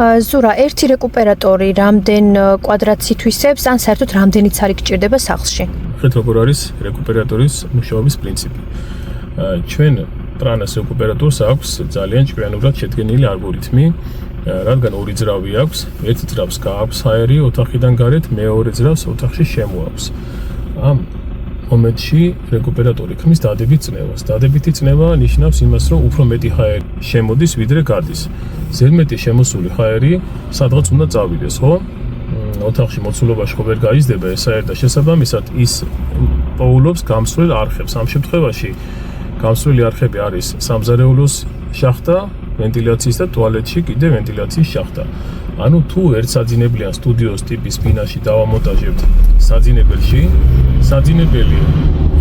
ზურა, ერთი რეკუპერატორი რამდენ კვადრატს ითვისებს, ან საერთოდ რამდენი ცალი გჭირდება სახლში? ხედავთ როგორ არის რეკუპერატორის მუშაობის პრინციპი. ჩვენ ტრანას რეკუპერატორს აქვს ძალიან ჭკვიანურად შედგენილი ალგორითმი, რადგან ორი ძრავი აქვს, ერთ ძრავს გააქვს ჰაერი ოთახიდან გარეთ, მეორე ძრავს ოთახში შემოაქვს. ამ მომენტში რეკუპერატორი ქმნის დადებით წნევას. დადებითი წნევა ნიშნავს იმას, რომ უფრო მეტი ჰაერი შემოდის, ვიდრე გადის. ზედმეტი შემოსული ჰაერი სადღაც უნდა წავიდეს, ხო? ოთახში მოცულობაში ხო ვერ გაიზრდება ესაა და შესაბამისად ის პოულობს გამსვლელ არხებს. ამ შემთხვევაში გამსვლელი არხები არის სამზარეულოს შახტა, ვენტილაციის და ტუალეტში კიდე ვენტილაციის შახტა. ანუ თუ ერთ საძინებლიან სტუდიოს ტიპის ბინაში დავამონტაჟებთ საძინებელში, საძინებელი,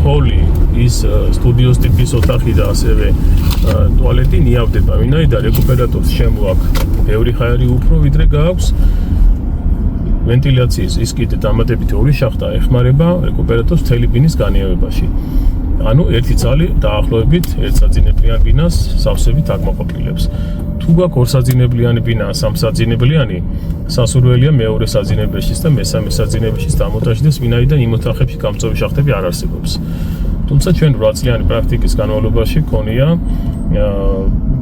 ჰოლი, ის სტუდიოს ტიპის ოთახი და ასევე ტუალეტი ნიავდება, ვინაიდან რეკუპერატორს შემოაქვს ბევრი ჰაერი უფრო ვიდრე გააქვს. ვენტილაციის ის კიდე დამატებითი ორი შახტა ეხმარება რეკუპერატორს მთელი ბინის განიავებაში. ანუ ერთი ძალი დაახლოებით ერთ საძინებლიან ბინას სავსებით აკმაყოფილებს. თუ გაქვს ორ საძინებლიანი ბინა, სამ საძინებლიანი, სასურველია მეორე საძინებელშიც და მესამე საძინებელშიც დამონტაჟდეს, ვინაიდან იმ ოთახებში გამწვევი შახტები არ არსებობს. თუმცა ჩვენ 8 წლიანი პრაქტიკის განმავლობაში გქონია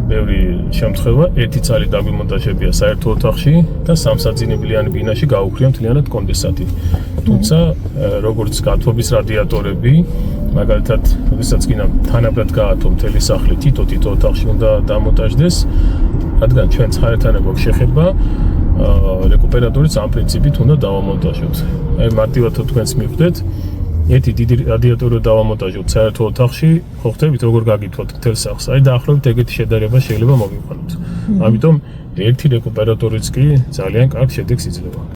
ბევრი შემთხვევა, ერთი ძალი დაგვიმონტაჟებია საერთო ოთახში და სამ საძინებლიანი ბინაში გაუქრია მთლიანად კონდენსატი. თუმცა როგორც გათბობის რადიატორები, მაგალითად, როდესაც გინდა თანაბრად გაათო მთელი სახლი, თითო ოთახში უნდა დამონტაჟდეს, რადგან ჩვენც ჰაერთან გვაქვს შეხება, რეკუპერატორიც ამ პრინციპით უნდა დავამონტაჟოთ. აი მარტივად თქვენს მიხვდეთ, ერთი დიდი რადიატორი დავამონტაჟოთ საერთო ოთახში, ხო ხდებით როგორ გაგითვალთ მთელ სახლს. აი დაახლოებით ეგეთი შედარება შეიძლება მოგიყვანოთ. ამიტომ ერთი რეკუპერატორიც კი ძალიან კარგ შედეგს იძლევა.